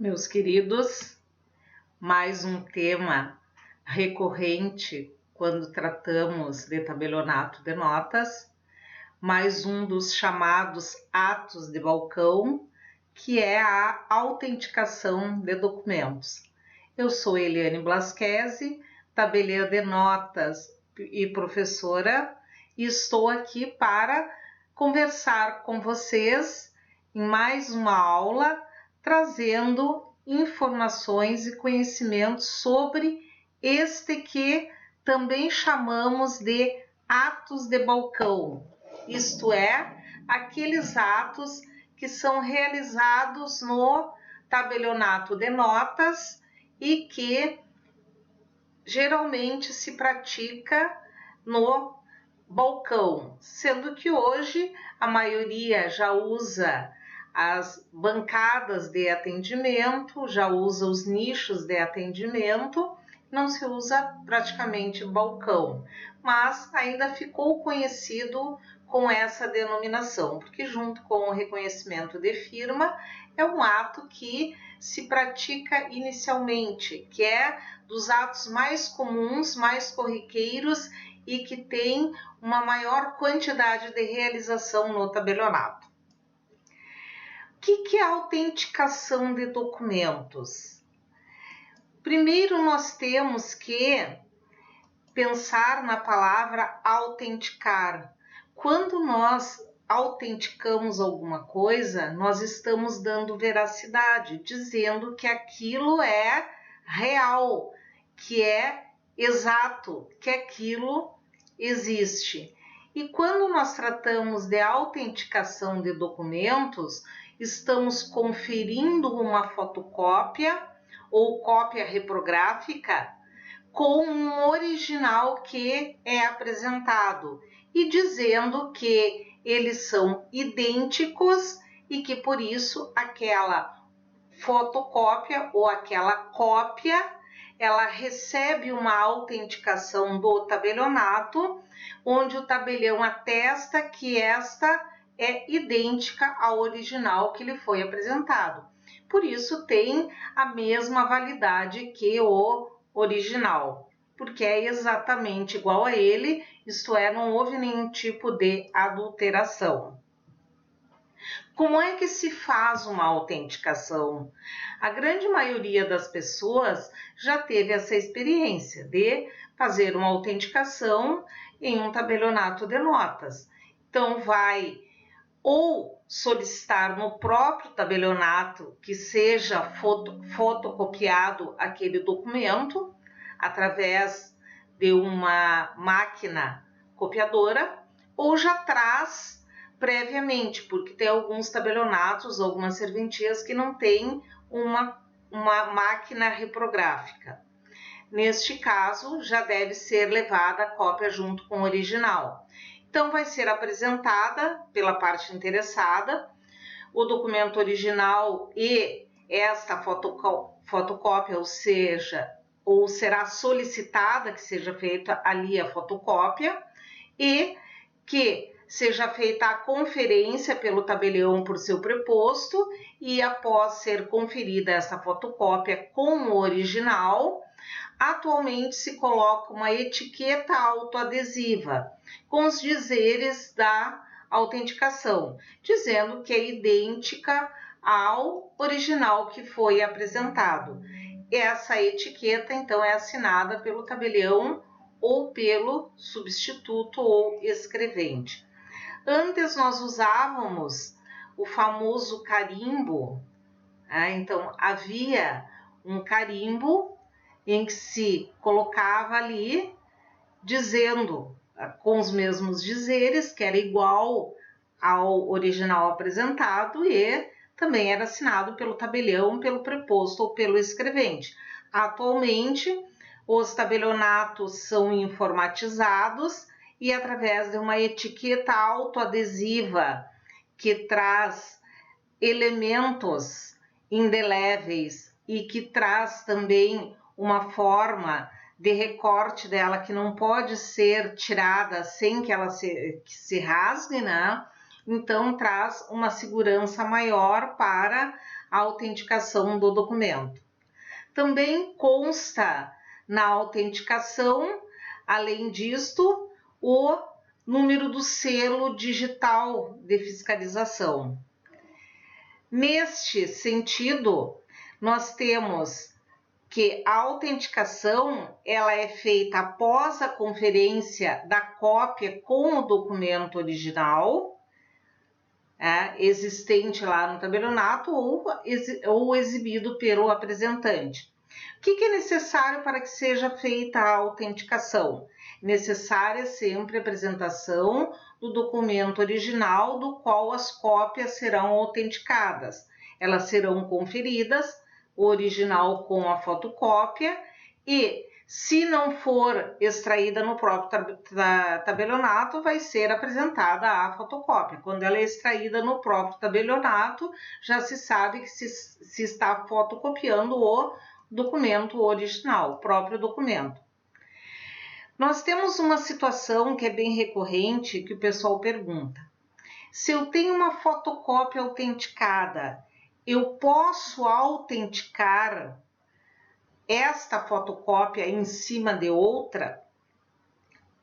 Meus queridos, mais um tema recorrente quando tratamos de tabelionato de notas, mais um dos chamados atos de balcão, que é a autenticação de documentos. Eu sou Eliane Blasquezi, tabeliã de notas e professora, e estou aqui para conversar com vocês em mais uma aula, trazendo informações e conhecimentos sobre este que também chamamos de atos de balcão, isto é, aqueles atos que são realizados no tabelionato de notas e que geralmente se pratica no balcão, sendo que hoje a maioria já usa as bancadas de atendimento, já usa os nichos de atendimento, não se usa praticamente balcão, mas ainda ficou conhecido com essa denominação, porque junto com o reconhecimento de firma é um ato que se pratica inicialmente, que é dos atos mais comuns, mais corriqueiros e que tem uma maior quantidade de realização no tabelionato. O que é a autenticação de documentos? Primeiro, nós temos que pensar na palavra autenticar. Quando nós autenticamos alguma coisa, nós estamos dando veracidade, dizendo que aquilo é real, que é exato, que aquilo existe. E quando nós tratamos de autenticação de documentos, estamos conferindo uma fotocópia ou cópia reprográfica com um original que é apresentado e dizendo que eles são idênticos e que por isso aquela fotocópia ou aquela cópia ela recebe uma autenticação do tabelionato, onde o tabelião atesta que esta é idêntica ao original que lhe foi apresentado. Por isso tem a mesma validade que o original, porque é exatamente igual a ele, isto é, não houve nenhum tipo de adulteração. Como é que se faz uma autenticação? A grande maioria das pessoas já teve essa experiência de fazer uma autenticação em um tabelionato de notas. Então, vai ou solicitar no próprio tabelionato que seja fotocopiado aquele documento através de uma máquina copiadora, ou já traz previamente, porque tem alguns tabelionatos, algumas serventias que não têm uma máquina reprográfica. Neste caso, já deve ser levada a cópia junto com o original. Então, vai ser apresentada pela parte interessada o documento original e esta fotocópia, ou será solicitada que seja feita ali a fotocópia e que seja feita a conferência pelo tabelião por seu preposto e após ser conferida essa fotocópia com o original, atualmente se coloca uma etiqueta autoadesiva com os dizeres da autenticação, dizendo que é idêntica ao original que foi apresentado. Essa etiqueta, então, é assinada pelo tabelião ou pelo substituto ou escrevente. Antes nós usávamos o famoso carimbo, então havia um carimbo em que se colocava ali dizendo com os mesmos dizeres que era igual ao original apresentado e também era assinado pelo tabelião, pelo preposto ou pelo escrevente. Atualmente, os tabelionatos são informatizados e através de uma etiqueta autoadesiva que traz elementos indeléveis e que traz também uma forma de recorte dela que não pode ser tirada sem que ela se rasgue, né? então traz uma segurança maior para a autenticação do documento. Também consta na autenticação, além disto, o número do selo digital de fiscalização. Neste sentido, nós temos que a autenticação ela é feita após a conferência da cópia com o documento original, existente lá no tabelionato ou exibido pelo apresentante. O que é necessário para que seja feita a autenticação? Necessária sempre a apresentação do documento original, do qual as cópias serão autenticadas. Elas serão conferidas, o original com a fotocópia, e se não for extraída no próprio tabelionato, vai ser apresentada a fotocópia. Quando ela é extraída no próprio tabelionato, já se sabe que se está fotocopiando o documento original, o próprio documento. Nós temos uma situação que é bem recorrente, que o pessoal pergunta. Se eu tenho uma fotocópia autenticada, eu posso autenticar esta fotocópia em cima de outra?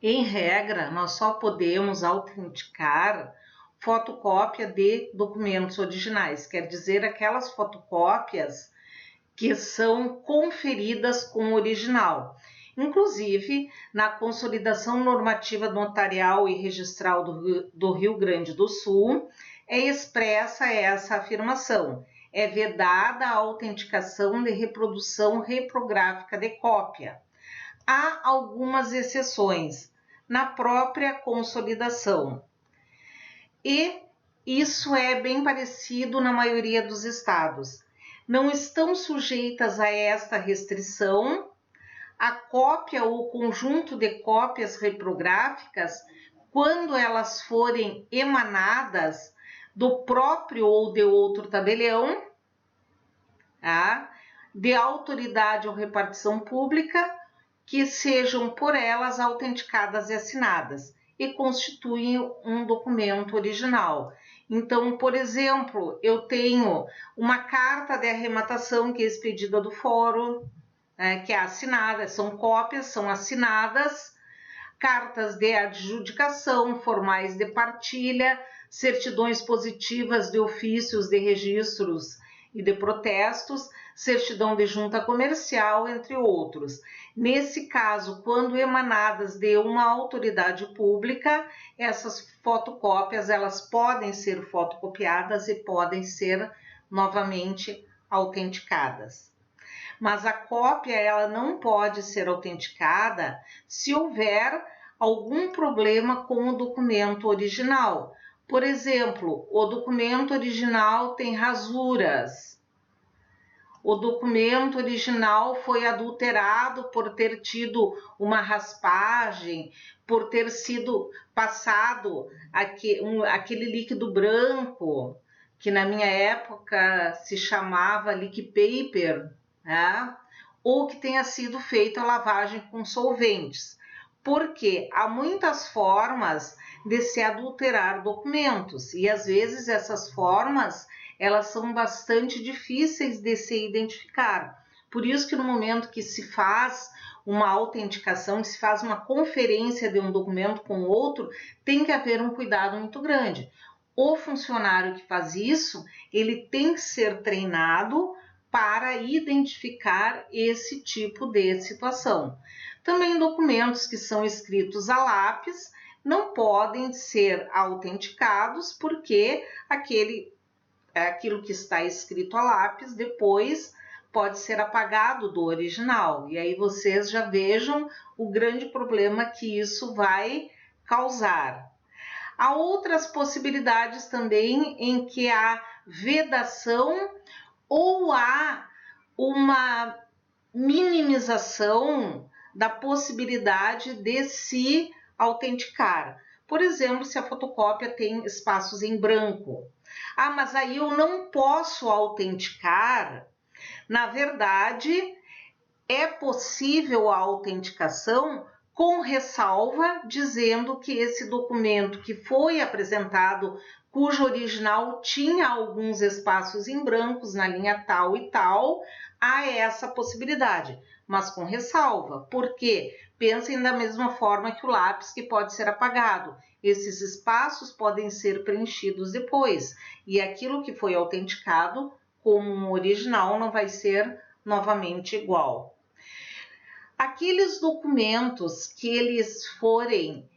Em regra, nós só podemos autenticar fotocópia de documentos originais, quer dizer, aquelas fotocópias que são conferidas com o original. Inclusive, na Consolidação Normativa Notarial e Registral do Rio Grande do Sul, é expressa essa afirmação. É vedada a autenticação de reprodução reprográfica de cópia. Há algumas exceções na própria consolidação. E isso é bem parecido na maioria dos estados. Não estão sujeitas a esta restrição a cópia ou conjunto de cópias reprográficas quando elas forem emanadas do próprio ou de outro tabelião, de autoridade ou repartição pública, que sejam por elas autenticadas e assinadas e constituem um documento original. Então, por exemplo, eu tenho uma carta de arrematação que é expedida do fórum, que é assinada, são cópias, são assinadas, cartas de adjudicação, formais de partilha, certidões positivas de ofícios de registros e de protestos, certidão de junta comercial, entre outros. Nesse caso, quando emanadas de uma autoridade pública, essas fotocópias elas podem ser fotocopiadas e podem ser novamente autenticadas. Mas a cópia ela não pode ser autenticada se houver algum problema com o documento original. Por exemplo, o documento original tem rasuras. O documento original foi adulterado por ter tido uma raspagem, por ter sido passado aquele líquido branco, que na minha época se chamava liquid paper, ou que tenha sido feita a lavagem com solventes. Porque há muitas formas de se adulterar documentos e às vezes essas formas elas são bastante difíceis de se identificar. Por isso que no momento que se faz uma autenticação, que se faz uma conferência de um documento com outro, tem que haver um cuidado muito grande. O funcionário que faz isso, ele tem que ser treinado para identificar esse tipo de situação. Também documentos que são escritos a lápis não podem ser autenticados porque aquilo que está escrito a lápis depois pode ser apagado do original. E aí vocês já vejam o grande problema que isso vai causar. Há outras possibilidades também em que há vedação ou há uma minimização da possibilidade de se autenticar. Por exemplo, se a fotocópia tem espaços em branco. Mas aí eu não posso autenticar. Na verdade, é possível a autenticação com ressalva, dizendo que esse documento que foi apresentado cujo original tinha alguns espaços em brancos na linha tal e tal, há essa possibilidade, mas com ressalva. Por quê? Pensem da mesma forma que o lápis, que pode ser apagado. Esses espaços podem ser preenchidos depois, e aquilo que foi autenticado como um original não vai ser novamente igual. Aqueles documentos que eles forem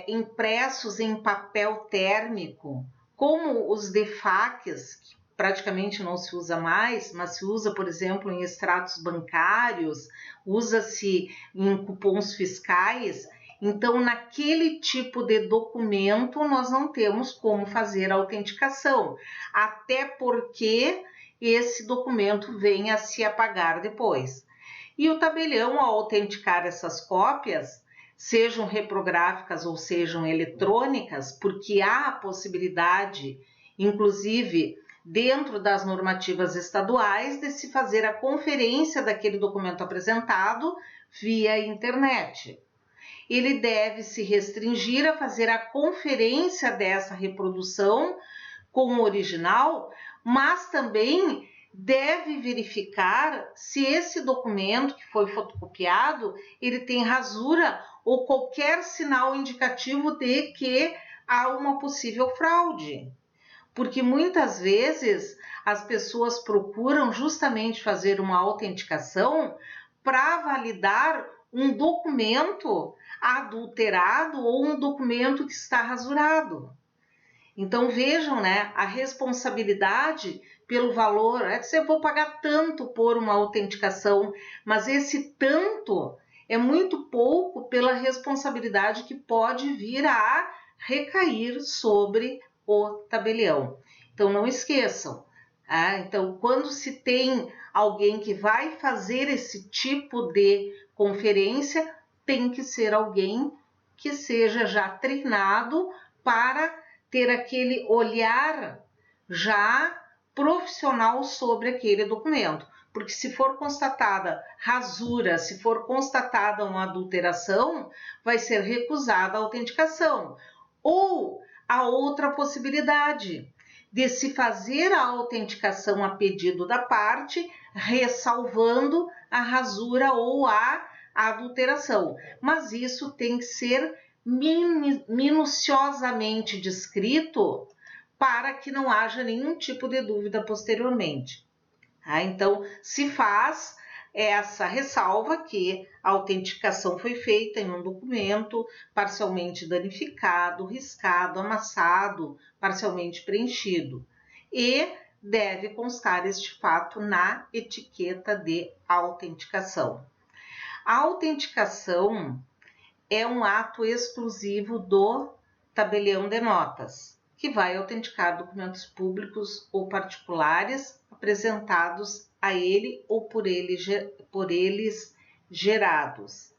impressos em papel térmico, como os DEFACs, que praticamente não se usa mais, mas se usa, por exemplo, em extratos bancários, usa-se em cupons fiscais. Então, naquele tipo de documento, nós não temos como fazer a autenticação, até porque esse documento vem a se apagar depois. E o tabelião, ao autenticar essas cópias, sejam reprográficas ou sejam eletrônicas, porque há a possibilidade, inclusive dentro das normativas estaduais, de se fazer a conferência daquele documento apresentado via internet. Ele deve se restringir a fazer a conferência dessa reprodução com o original, mas também deve verificar se esse documento que foi fotocopiado, ele tem rasura ou qualquer sinal indicativo de que há uma possível fraude. Porque muitas vezes as pessoas procuram justamente fazer uma autenticação para validar um documento adulterado ou um documento que está rasurado. Então vejam, né, a responsabilidade pelo valor. Eu vou pagar tanto por uma autenticação, mas esse tanto é muito pouco pela responsabilidade que pode vir a recair sobre o tabelião. Então não esqueçam. Então, quando se tem alguém que vai fazer esse tipo de conferência, tem que ser alguém que seja já treinado para ter aquele olhar já profissional sobre aquele documento. Porque se for constatada rasura, se for constatada uma adulteração, vai ser recusada a autenticação. Ou a outra possibilidade de se fazer a autenticação a pedido da parte, ressalvando a rasura ou a adulteração. Mas isso tem que ser minuciosamente descrito para que não haja nenhum tipo de dúvida posteriormente. Então, se faz essa ressalva que a autenticação foi feita em um documento parcialmente danificado, riscado, amassado, parcialmente preenchido, e deve constar este fato na etiqueta de autenticação. A autenticação é um ato exclusivo do tabelião de notas, que vai autenticar documentos públicos ou particulares apresentados a ele ou por eles gerados.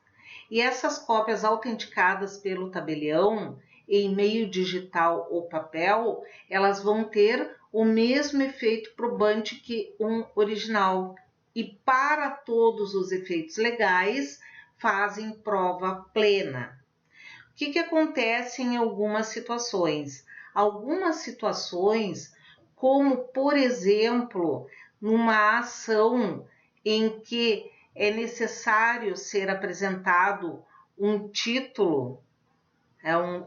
E essas cópias autenticadas pelo tabelião, em meio digital ou papel, elas vão ter o mesmo efeito probante que um original. E para todos os efeitos legais, fazem prova plena. O que acontece em algumas situações? Algumas situações, como por exemplo, numa ação em que é necessário ser apresentado um título,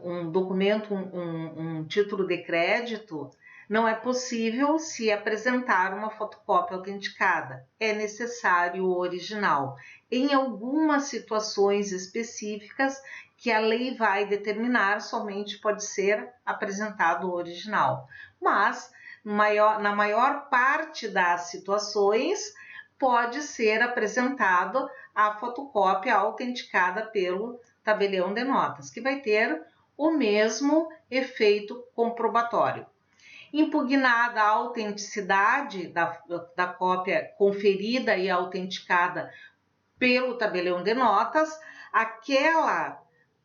um documento, um título de crédito, não é possível se apresentar uma fotocópia autenticada. É necessário o original. Em algumas situações específicas que a lei vai determinar, somente pode ser apresentado o original. Mas, na maior parte das situações, pode ser apresentado a fotocópia autenticada pelo tabelião de notas, que vai ter o mesmo efeito comprobatório. Impugnada a autenticidade da cópia conferida e autenticada pelo tabelião de notas, aquela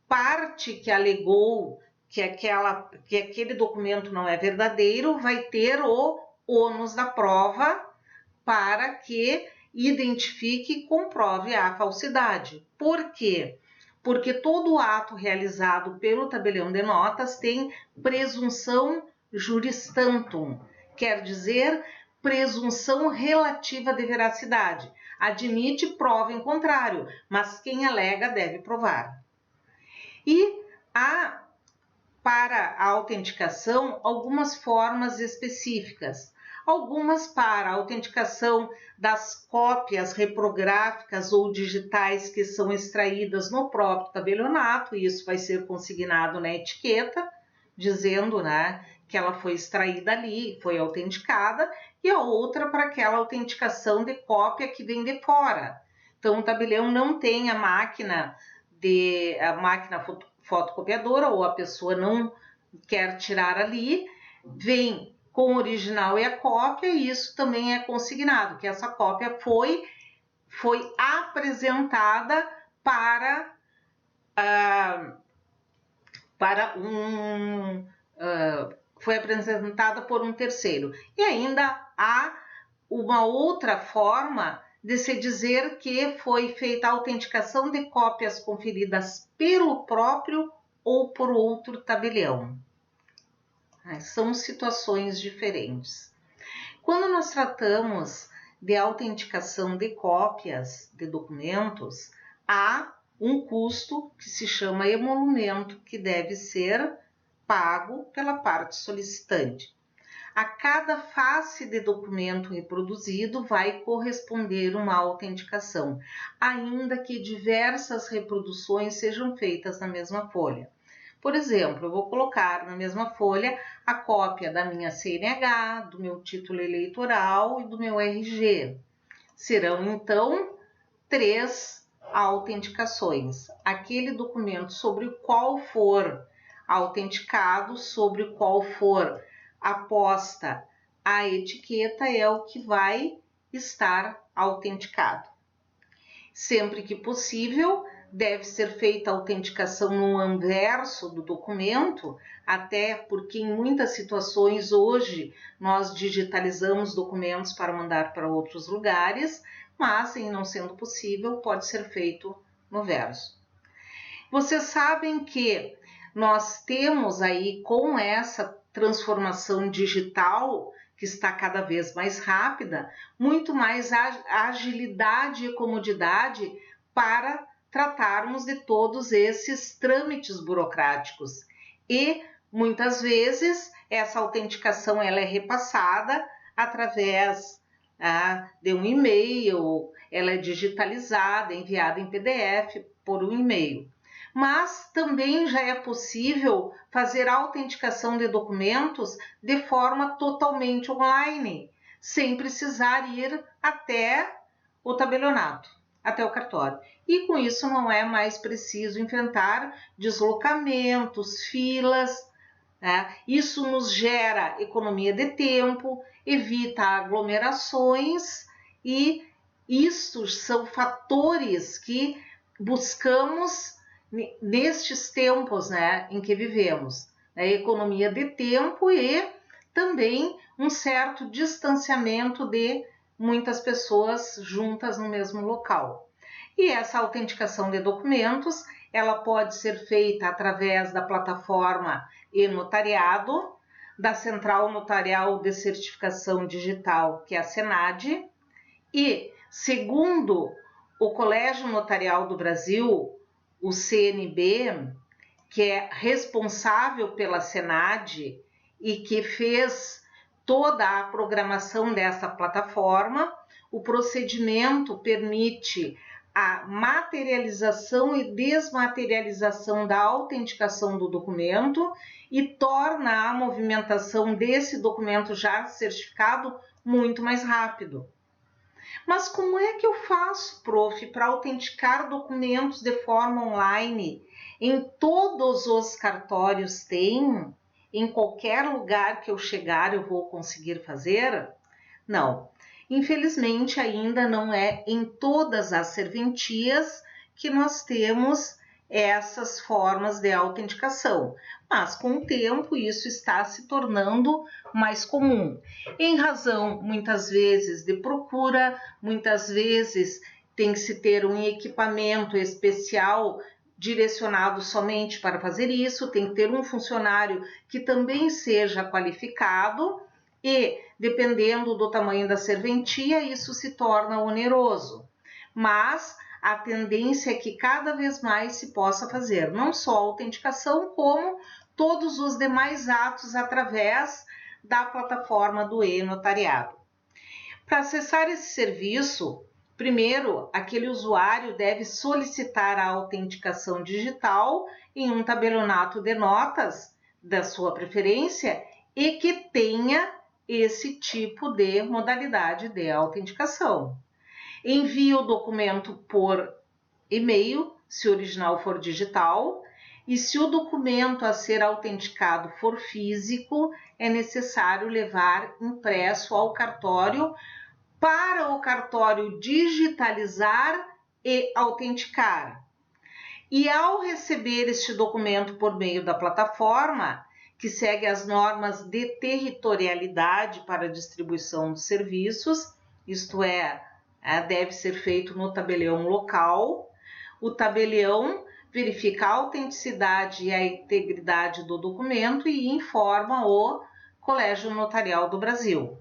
parte que alegou que aquele documento não é verdadeiro vai ter o ônus da prova para que identifique e comprove a falsidade. Por quê? porque todo ato realizado pelo tabelião de notas tem presunção juris tantum, quer dizer, presunção relativa de veracidade. Admite prova em contrário, mas quem alega deve provar. E há, para a autenticação, algumas formas específicas. Algumas para a autenticação das cópias reprográficas ou digitais que são extraídas no próprio tabelionato, e isso vai ser consignado na etiqueta, dizendo, né, que ela foi extraída ali, foi autenticada, e a outra para aquela autenticação de cópia que vem de fora. Então, o tabelião não tem a máquina fotocopiadora, ou a pessoa não quer tirar ali, vem com o original e a cópia, e isso também é consignado, que essa cópia foi apresentada foi apresentada por um terceiro. E ainda há uma outra forma de se dizer que foi feita a autenticação de cópias conferidas pelo próprio ou por outro tabelião. São situações diferentes. Quando nós tratamos de autenticação de cópias de documentos, há um custo que se chama emolumento, que deve ser pago pela parte solicitante. A cada face de documento reproduzido vai corresponder uma autenticação, ainda que diversas reproduções sejam feitas na mesma folha. Por exemplo, eu vou colocar na mesma folha a cópia da minha CNH, do meu título eleitoral e do meu RG. Serão, então, 3 autenticações. Aquele documento sobre o qual for autenticado, sobre o qual for aposta a etiqueta, é o que vai estar autenticado. Sempre que possível, deve ser feita a autenticação no anverso do documento, até porque em muitas situações hoje nós digitalizamos documentos para mandar para outros lugares, mas em não sendo possível, pode ser feito no verso. Vocês sabem que nós temos aí, com essa transformação digital, que está cada vez mais rápida, muito mais agilidade e comodidade para tratarmos de todos esses trâmites burocráticos. E, muitas vezes, essa autenticação ela é repassada através de um e-mail, ela é digitalizada, enviada em PDF por um e-mail. Mas também já é possível fazer a autenticação de documentos de forma totalmente online, sem precisar ir até o tabelionato, até o cartório. E com isso não é mais preciso enfrentar deslocamentos, filas, né? Isso nos gera economia de tempo, evita aglomerações, e isso são fatores que buscamos nestes tempos, né, em que vivemos, né, economia de tempo e também um certo distanciamento de muitas pessoas juntas no mesmo local. E essa autenticação de documentos, ela pode ser feita através da plataforma e-notariado, da Central Notarial de Certificação Digital, que é a CENAD, e, segundo o Colégio Notarial do Brasil, o CNB, que é responsável pela CENAD e que fez toda a programação dessa plataforma, o procedimento permite a materialização e desmaterialização da autenticação do documento e torna a movimentação desse documento já certificado muito mais rápido. Mas como é que eu faço, prof, para autenticar documentos de forma online? Em todos os cartórios tem? Em qualquer lugar que eu chegar eu vou conseguir fazer? Não. Infelizmente, ainda não é em todas as serventias que nós temos essas formas de autenticação, mas com o tempo isso está se tornando mais comum, em razão muitas vezes de procura, muitas vezes tem que se ter um equipamento especial direcionado somente para fazer isso, tem que ter um funcionário que também seja qualificado e, dependendo do tamanho da serventia, isso se torna oneroso. Mas a tendência é que cada vez mais se possa fazer, não só a autenticação, como todos os demais atos através da plataforma do e-notariado. Para acessar esse serviço, primeiro, aquele usuário deve solicitar a autenticação digital em um tabelionato de notas da sua preferência e que tenha esse tipo de modalidade de autenticação. Envie o documento por e-mail, se o original for digital, e se o documento a ser autenticado for físico, é necessário levar impresso ao cartório para o cartório digitalizar e autenticar. E ao receber este documento por meio da plataforma, que segue as normas de territorialidade para a distribuição dos serviços, isto é, deve ser feito no tabelião local, o tabelião verifica a autenticidade e a integridade do documento e informa o Colégio Notarial do Brasil.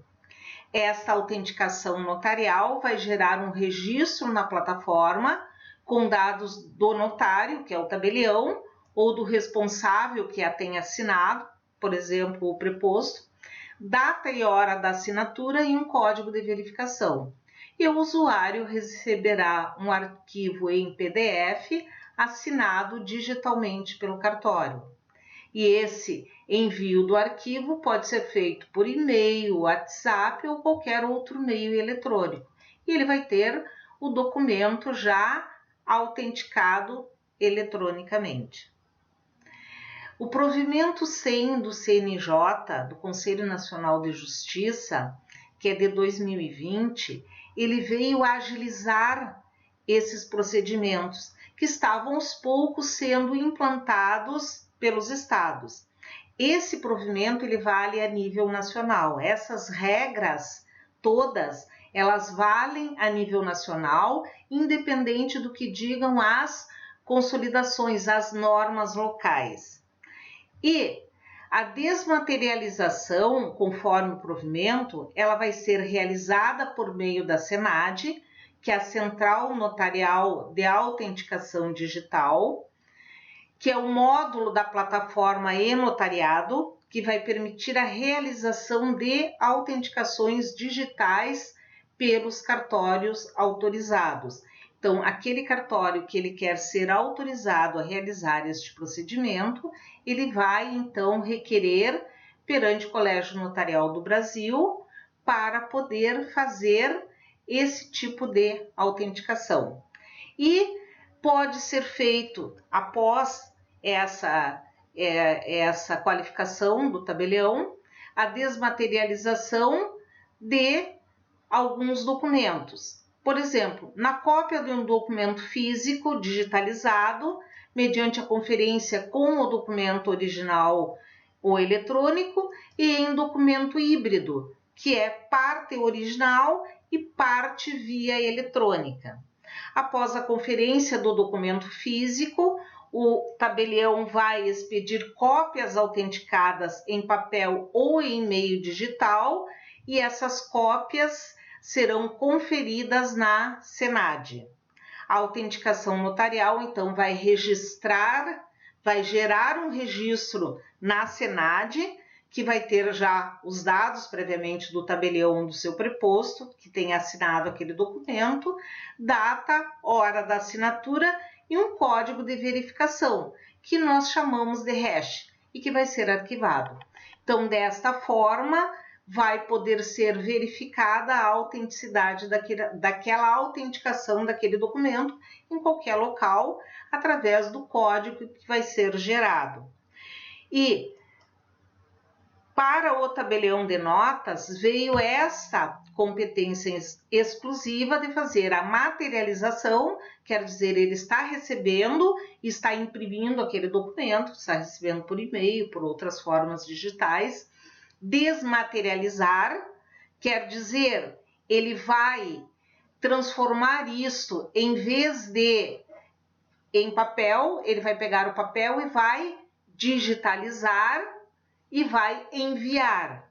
Esta autenticação notarial vai gerar um registro na plataforma com dados do notário, que é o tabelião, ou do responsável que a tenha assinado, por exemplo, o preposto, data e hora da assinatura e um código de verificação. E o usuário receberá um arquivo em PDF assinado digitalmente pelo cartório. E esse envio do arquivo pode ser feito por e-mail, WhatsApp ou qualquer outro meio eletrônico. E ele vai ter o documento já autenticado eletronicamente. O provimento 100 do CNJ, do Conselho Nacional de Justiça, que é de 2020, ele veio agilizar esses procedimentos que estavam aos poucos sendo implantados pelos estados. Esse provimento ele vale a nível nacional. Essas regras todas, elas valem a nível nacional, independente do que digam as consolidações, as normas locais. E a desmaterialização, conforme o provimento, ela vai ser realizada por meio da CNAD, que é a Central Notarial de Autenticação Digital, que é o módulo da plataforma e-notariado, que vai permitir a realização de autenticações digitais pelos cartórios autorizados. Então, aquele cartório que ele quer ser autorizado a realizar este procedimento, ele vai, então, requerer perante o Colégio Notarial do Brasil para poder fazer esse tipo de autenticação. E pode ser feito, após essa qualificação do tabelião, a desmaterialização de alguns documentos. Por exemplo, na cópia de um documento físico digitalizado, mediante a conferência com o documento original ou eletrônico, e em documento híbrido, que é parte original e parte via eletrônica. Após a conferência do documento físico, o tabelião vai expedir cópias autenticadas em papel ou em meio digital e essas cópias serão conferidas na CNAD. A autenticação notarial, então, vai gerar um registro na CNAD, que vai ter já os dados previamente do tabelião do seu preposto, que tenha assinado aquele documento, data, hora da assinatura e um código de verificação, que nós chamamos de hash, e que vai ser arquivado. Então, desta forma, vai poder ser verificada a autenticidade daquela autenticação daquele documento em qualquer local, através do código que vai ser gerado. E para o tabelião de notas, veio esta competência exclusiva de fazer a materialização, quer dizer, ele está recebendo, está imprimindo aquele documento, está recebendo por e-mail, por outras formas digitais. Desmaterializar, quer dizer, ele vai transformar isto, em vez de em papel, ele vai pegar o papel e vai digitalizar e vai enviar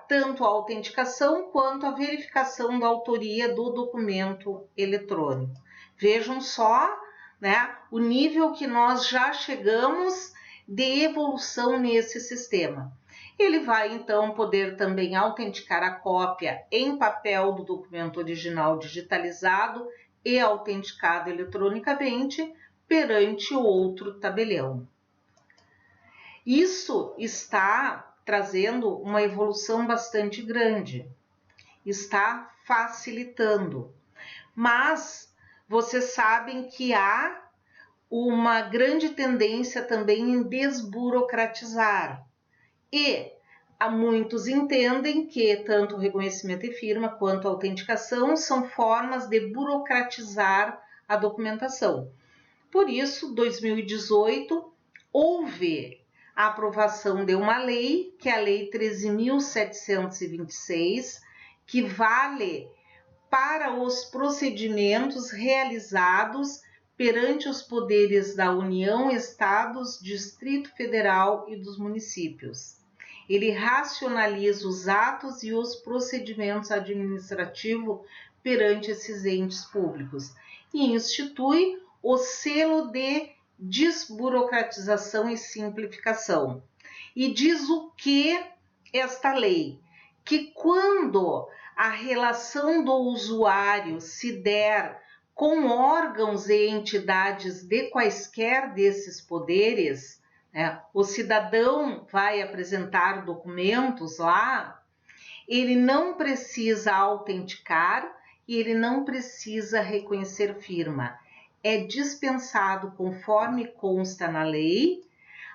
tanto a autenticação quanto a verificação da autoria do documento eletrônico. Vejam só, né, o nível que nós já chegamos de evolução nesse sistema. Ele vai então poder também autenticar a cópia em papel do documento original digitalizado e autenticado eletronicamente perante outro tabelião. Isso está trazendo uma evolução bastante grande, está facilitando, mas vocês sabem que há uma grande tendência também em desburocratizar, e muitos entendem que tanto o reconhecimento e firma quanto a autenticação são formas de burocratizar a documentação. Por isso, 2018, houve a aprovação de uma lei, que é a Lei 13.726, que vale para os procedimentos realizados perante os poderes da União, Estados, Distrito Federal e dos municípios. Ele racionaliza os atos e os procedimentos administrativos perante esses entes públicos e institui o selo de desburocratização e simplificação. E diz o que esta lei? Que quando a relação do usuário se der com órgãos e entidades de quaisquer desses poderes, o cidadão vai apresentar documentos lá, ele não precisa autenticar e ele não precisa reconhecer firma. É dispensado, conforme consta na lei,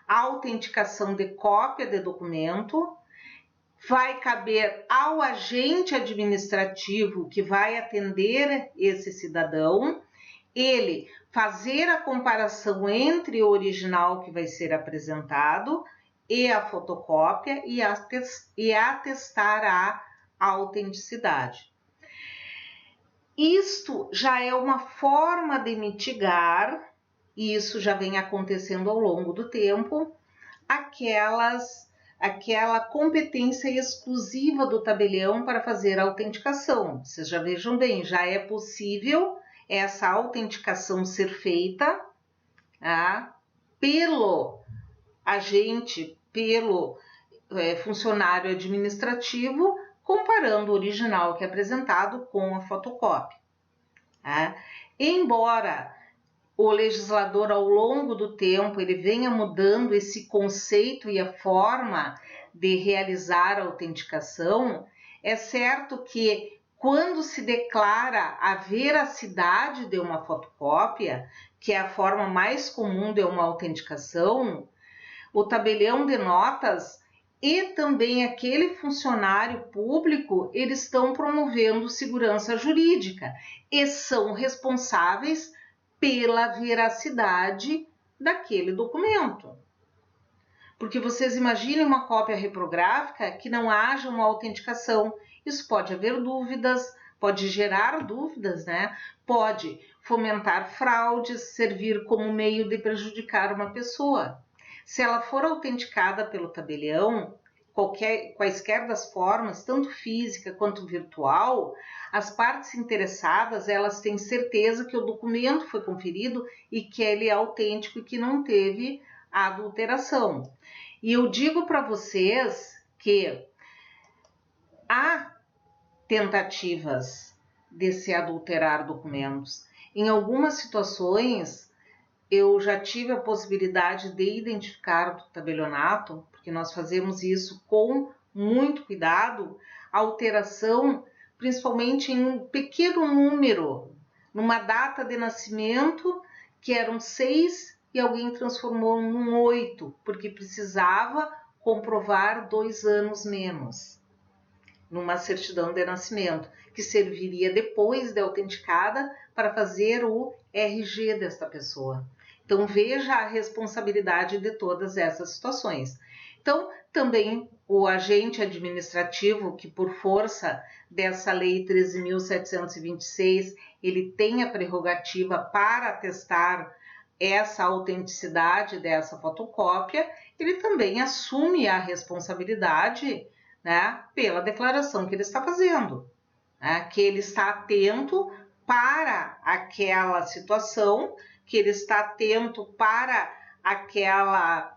a autenticação de cópia de documento, vai caber ao agente administrativo que vai atender esse cidadão, ele fazer a comparação entre o original que vai ser apresentado e a fotocópia e atestar a autenticidade. Isto já é uma forma de mitigar, e isso já vem acontecendo ao longo do tempo, aquela competência exclusiva do tabelião para fazer a autenticação. Vocês já vejam bem, já é possível essa autenticação ser feita pelo agente, pelo funcionário administrativo, comparando o original que é apresentado com a fotocópia. Embora o legislador, ao longo do tempo, ele venha mudando esse conceito e a forma de realizar a autenticação, é certo que quando se declara a veracidade de uma fotocópia, que é a forma mais comum de uma autenticação, o tabelião de notas e também aquele funcionário público, eles estão promovendo segurança jurídica e são responsáveis pela veracidade daquele documento. Porque vocês imaginem uma cópia reprográfica que não haja uma autenticação. Isso pode haver dúvidas, pode gerar dúvidas, né? Pode fomentar fraudes, servir como meio de prejudicar uma pessoa. Se ela for autenticada pelo tabelião, quaisquer das formas, tanto física quanto virtual, as partes interessadas, elas têm certeza que o documento foi conferido e que ele é autêntico e que não teve adulteração. E eu digo para vocês que há tentativas de se adulterar documentos. Em algumas situações, eu já tive a possibilidade de identificar do tabelionato, porque nós fazemos isso com muito cuidado, a alteração, principalmente em um pequeno número, numa data de nascimento que eram 6 e alguém transformou num 8, porque precisava comprovar 2 anos menos, numa certidão de nascimento, que serviria depois de autenticada para fazer o RG desta pessoa. Então veja a responsabilidade de todas essas situações. Então, também o agente administrativo, que por força dessa Lei 13.726, ele tem a prerrogativa para atestar essa autenticidade dessa fotocópia, ele também assume a responsabilidade, né, pela declaração que ele está fazendo, né, que ele está atento para aquela situação, que ele está atento para aquela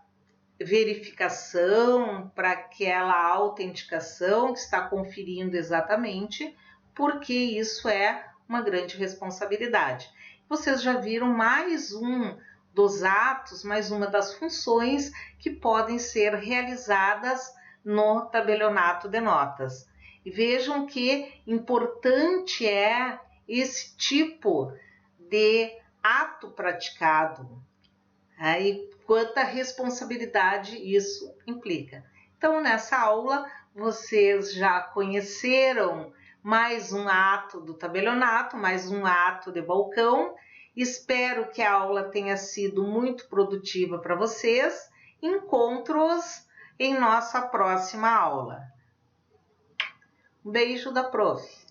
verificação, para aquela autenticação que está conferindo exatamente, porque isso é uma grande responsabilidade. Vocês já viram mais um dos atos, mais uma das funções que podem ser realizadas no tabelionato de notas. E vejam que importante é esse tipo de ato praticado, e quanta responsabilidade isso implica. Então, nessa aula, vocês já conheceram mais um ato do tabelionato, mais um ato de balcão. Espero que a aula tenha sido muito produtiva para vocês. Encontro-os em nossa próxima aula. Um beijo da prof.